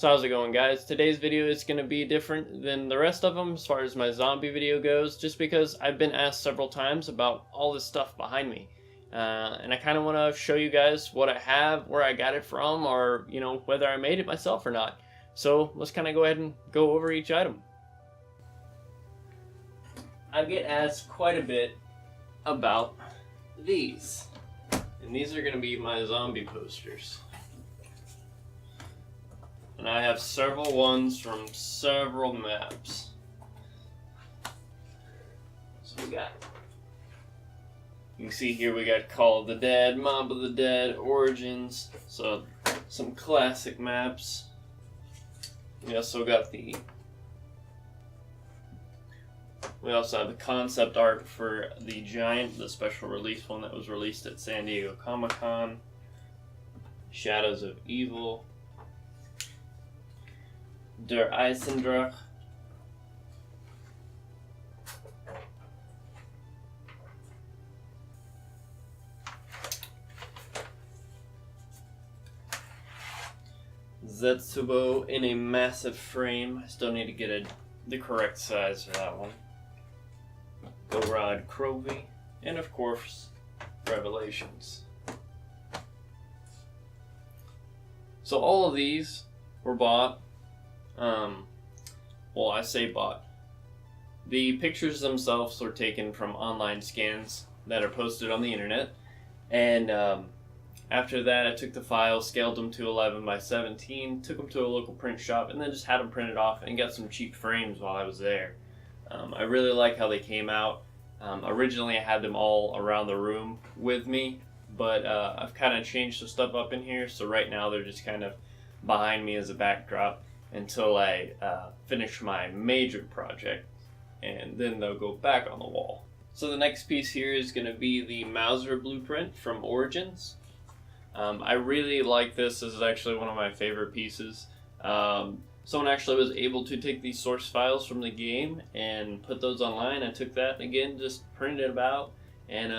So how's it going, guys? Today's video is going to be different than the rest of them as far as my zombie video goes, just because I've been asked several times about all this stuff behind me. And I kind of want to show you guys what I have, where I got it from, or, whether I made it myself or not. So let's kind of go ahead and go over each item. I get asked quite a bit about these. And these are going to be my zombie posters. And I have several ones from several maps. So you can see here we got Call of the Dead, Mob of the Dead, Origins, so some classic maps. We also have the concept art for the Giant, the special release one that was released at San Diego Comic-Con. Shadows of Evil. Der Eisendrach. Zetsubo in a massive frame. I still need to get the correct size for that one. Gorod Crovey. And of course, Revelations. So all of these were bought. Well, I say bought. The pictures themselves were taken from online scans that are posted on the internet, and after that I took the files, scaled them to 11 by 17, took them to a local print shop, and then just had them printed off and got some cheap frames while I was there. I really like how they came out. Originally I had them all around the room with me, but I've kind of changed some stuff up in here, so right now they're just kind of behind me as a backdrop until I finish my major project, and then they'll go back on the wall. So the next piece here is going to be the Mauser blueprint from Origins. I really like this. This is actually one of my favorite pieces. Someone actually was able to take these source files from the game and put those online. I took that again, just printed it out and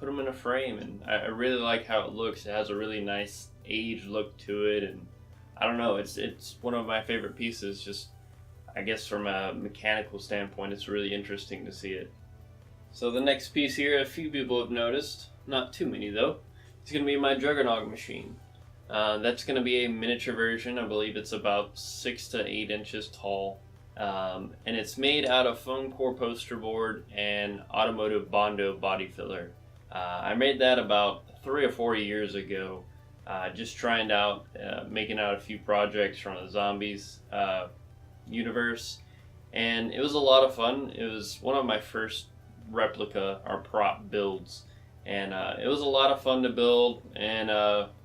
put them in a frame, and I really like how it looks. It has a really nice aged look to it, and I don't know, it's one of my favorite pieces. Just, I guess from a mechanical standpoint, it's really interesting to see it. So the next piece here, a few people have noticed, not too many though. It's going to be my Juggernog machine. That's going to be a miniature version. I believe it's about 6 to 8 inches tall. And it's made out of foam core poster board and automotive Bondo body filler. I made that about 3 or 4 years ago. Just trying out, making out a few projects from the Zombies universe, and it was a lot of fun. It was one of my first replica or prop builds, and it was a lot of fun to build, and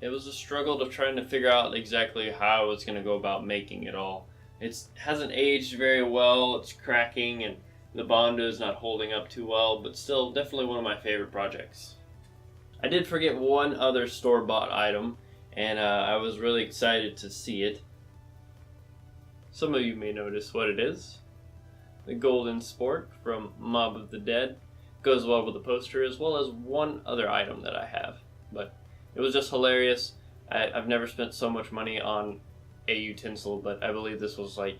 it was a struggle to trying to figure out exactly how I was going to go about making it all. It hasn't aged very well, it's cracking, and the Bondo is not holding up too well, but still definitely one of my favorite projects. I did forget one other store-bought item, and I was really excited to see it. Some of you may notice what it is. The golden Spork from Mob of the Dead. Goes well with the poster, as well as one other item that I have. But it was just hilarious. I've never spent so much money on a utensil, but I believe this was like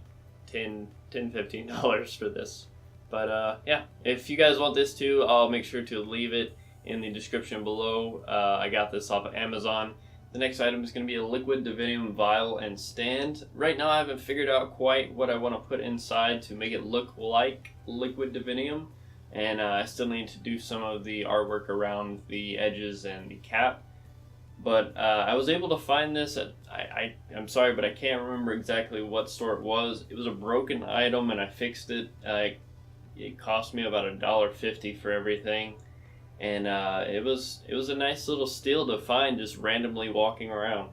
$15 for this. But yeah, if you guys want this too, I'll make sure to leave it in the description below. I got this off of Amazon. The next item is going to be a liquid divinium vial and stand. Right now I haven't figured out quite what I want to put inside to make it look like liquid divinium, and I still need to do some of the artwork around the edges and the cap. But I was able to find this at, I'm sorry, but I can't remember exactly what store it was. It was a broken item and I fixed it. It cost me about $1.50 for everything. And it was a nice little steal to find just randomly walking around.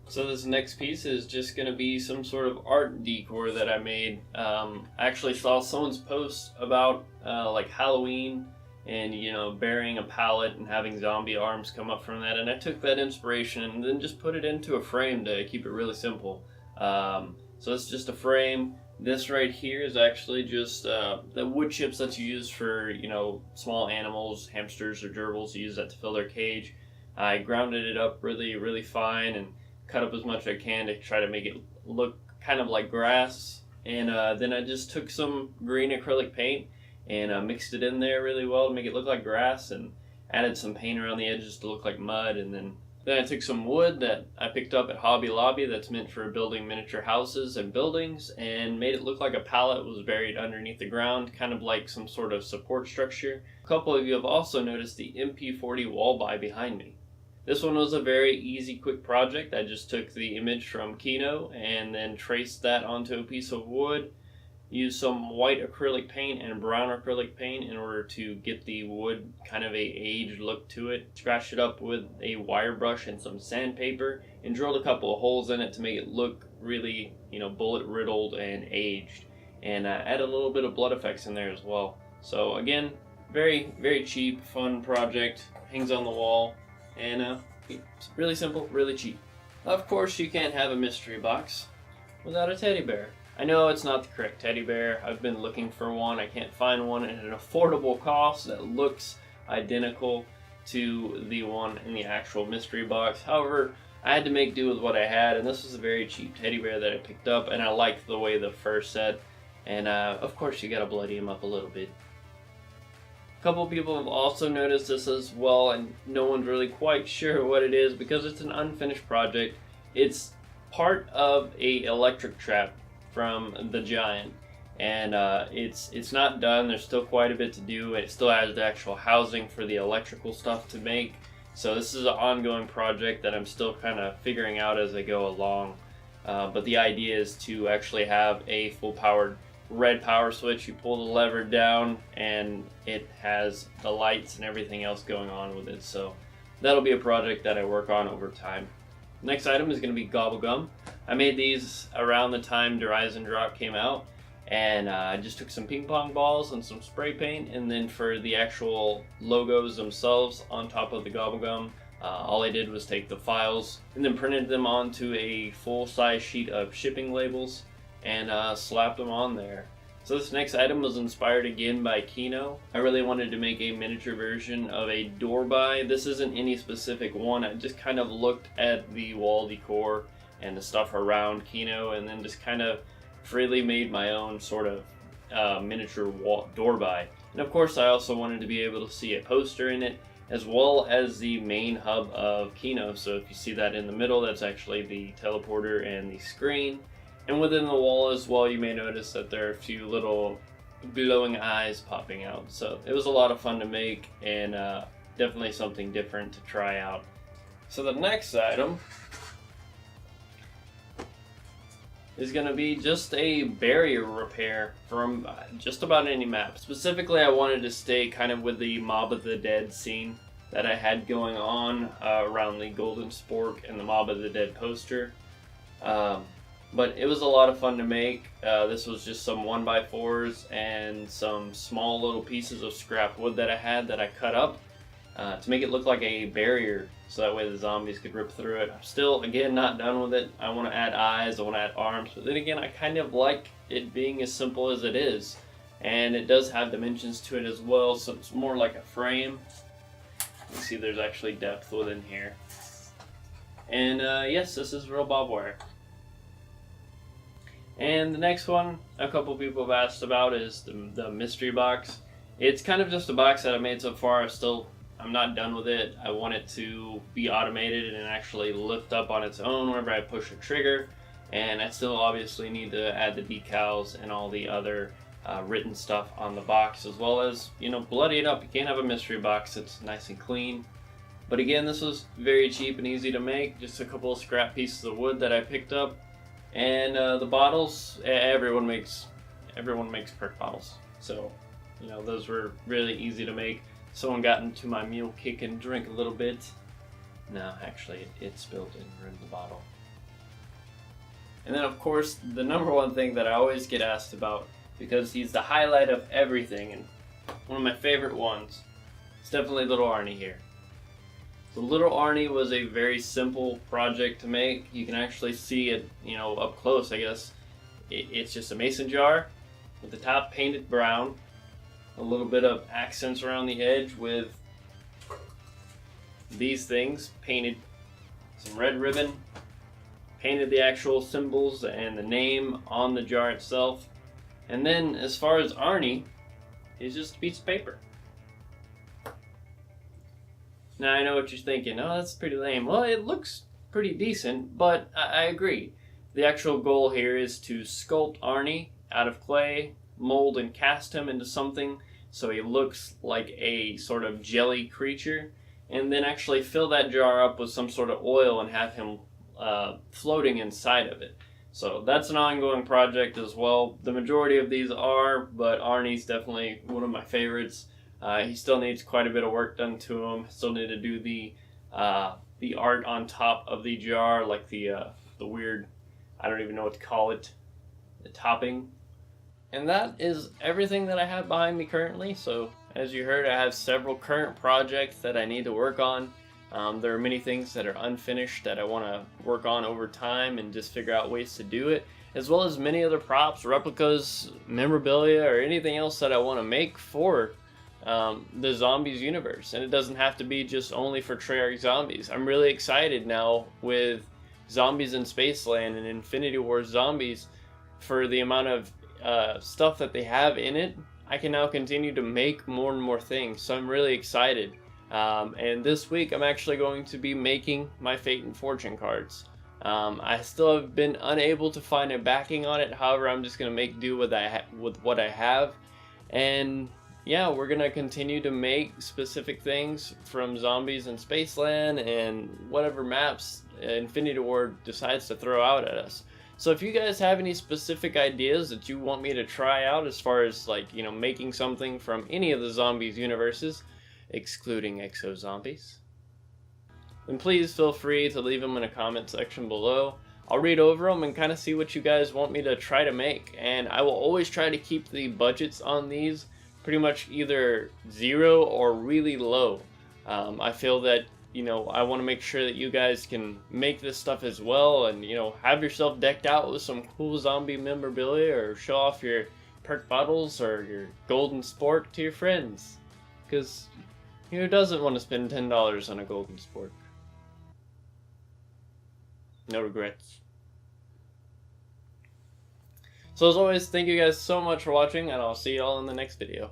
So this next piece is just going to be some sort of art decor that I made. I actually saw someone's post about like Halloween and burying a pallet and having zombie arms come up from that, and I took that inspiration and then just put it into a frame to keep it really simple. So it's just a frame. This right here is actually just the wood chips that you use for, small animals, hamsters or gerbils. You use that to fill their cage. I grounded it up really, really fine and cut up as much as I can to try to make it look kind of like grass. And then I just took some green acrylic paint and mixed it in there really well to make it look like grass, and added some paint around the edges to look like mud. And then I took some wood that I picked up at Hobby Lobby that's meant for building miniature houses and buildings, and made it look like a pallet was buried underneath the ground, kind of like some sort of support structure. A couple of you have also noticed the MP40 Wall buy behind me. This one was a very easy, quick project. I just took the image from Kino and then traced that onto a piece of wood, used some white acrylic paint and brown acrylic paint in order to get the wood kind of a aged look to it. Scratched it up with a wire brush and some sandpaper, and drilled a couple of holes in it to make it look really, bullet riddled and aged. And added a little bit of blood effects in there as well. So again, very, very cheap, fun project. Hangs on the wall, and it's really simple, really cheap. Of course, you can't have a mystery box without a teddy bear. I know it's not the correct teddy bear. I've been looking for one. I can't find one at an affordable cost that looks identical to the one in the actual mystery box. However, I had to make do with what I had, and this was a very cheap teddy bear that I picked up, and I liked the way the fur set. And of course, you gotta bloody him up a little bit. A couple people have also noticed this as well, and no one's really quite sure what it is because it's an unfinished project. It's part of a electric trap from the Giant, and it's not done. There's still quite a bit to do. It still has the actual housing for the electrical stuff to make, so this is an ongoing project that I'm still kind of figuring out as I go along. But the idea is to actually have a full powered red power switch. You pull the lever down and it has the lights and everything else going on with it, so that'll be a project that I work on over time. Next item is going to be Gobble Gum. I made these around the time Rise and Drop came out, and I just took some ping pong balls and some spray paint, and then for the actual logos themselves on top of the Gobble Gum, all I did was take the files and then printed them onto a full-size sheet of shipping labels and slapped them on there. So this next item was inspired again by Kino. I really wanted to make a miniature version of a door buy. This isn't any specific one. I just kind of looked at the wall decor and the stuff around Kino, and then just kind of freely made my own sort of miniature door buy. And of course, I also wanted to be able to see a poster in it, as well as the main hub of Kino. So if you see that in the middle, that's actually the teleporter and the screen. And within the wall as well, you may notice that there are a few little glowing eyes popping out. So it was a lot of fun to make, and definitely something different to try out. So the next item is going to be just a barrier repair from just about any map. Specifically, I wanted to stay kind of with the Mob of the Dead scene that I had going on around the Golden Spork and the Mob of the Dead poster. But it was a lot of fun to make. This was just some 1x4s and some small little pieces of scrap wood that I had that I cut up to make it look like a barrier, so that way the zombies could rip through it. I'm still, again, not done with it. I want to add eyes, I want to add arms, but then again, I kind of like it being as simple as it is. And it does have dimensions to it as well, so it's more like a frame. You see there's actually depth within here. And yes, this is real barbed wire. And the next one a couple people have asked about is the mystery box. It's kind of just a box that I made so far. I'm not done with it. I want it to be automated and actually lift up on its own whenever I push a trigger. And I still obviously need to add the decals and all the other written stuff on the box, as well as, bloody it up. You can't have a mystery box that's nice and clean. But again, this was very cheap and easy to make. Just a couple of scrap pieces of wood that I picked up. And the bottles, everyone makes perk bottles, so those were really easy to make. Someone got into my mule kick and drank a little bit. No, actually, it spilled and ruined the bottle. And then, of course, the number one thing that I always get asked about, because he's the highlight of everything and one of my favorite ones, is definitely little Arnie here. The little Arnie was a very simple project to make. You can actually see it, up close, I guess. It's just a mason jar with the top painted brown, a little bit of accents around the edge with these things painted, some red ribbon, painted the actual symbols and the name on the jar itself. And then as far as Arnie, he's just a piece of paper. Now I know what you're thinking, oh, that's pretty lame. Well, it looks pretty decent, but I agree. The actual goal here is to sculpt Arnie out of clay, mold and cast him into something so he looks like a sort of jelly creature, and then actually fill that jar up with some sort of oil and have him floating inside of it. So that's an ongoing project as well. The majority of these are, but Arnie's definitely one of my favorites. He still needs quite a bit of work done to him. Still need to do the art on top of the jar, like the weird, I don't even know what to call it, the topping. And that is everything that I have behind me currently. So as you heard, I have several current projects that I need to work on. There are many things that are unfinished that I want to work on over time and just figure out ways to do it, as well as many other props, replicas, memorabilia, or anything else that I want to make for the Zombies universe. And it doesn't have to be just only for Treyarch Zombies. I'm really excited now with Zombies in Spaceland and Infinity War Zombies for the amount of stuff that they have in it. I can now continue to make more and more things, so I'm really excited. And this week I'm actually going to be making my Fate and Fortune cards. I still have been unable to find a backing on it, however I'm just going to make do with what I have. And yeah, we're going to continue to make specific things from Zombies in Spaceland and whatever maps Infinity War decides to throw out at us. So if you guys have any specific ideas that you want me to try out as far as, like, you know, making something from any of the Zombies universes, excluding Exo Zombies, then please feel free to leave them in a comment section below. I'll read over them and kind of see what you guys want me to try to make, and I will always try to keep the budgets on these pretty much either zero or really low. I feel that, you know, I want to make sure that you guys can make this stuff as well, and, you know, have yourself decked out with some cool zombie memorabilia, or show off your perk bottles or your golden spork to your friends. Because who doesn't want to spend $10 on a golden spork? No regrets. So as always, thank you guys so much for watching, and I'll see you all in the next video.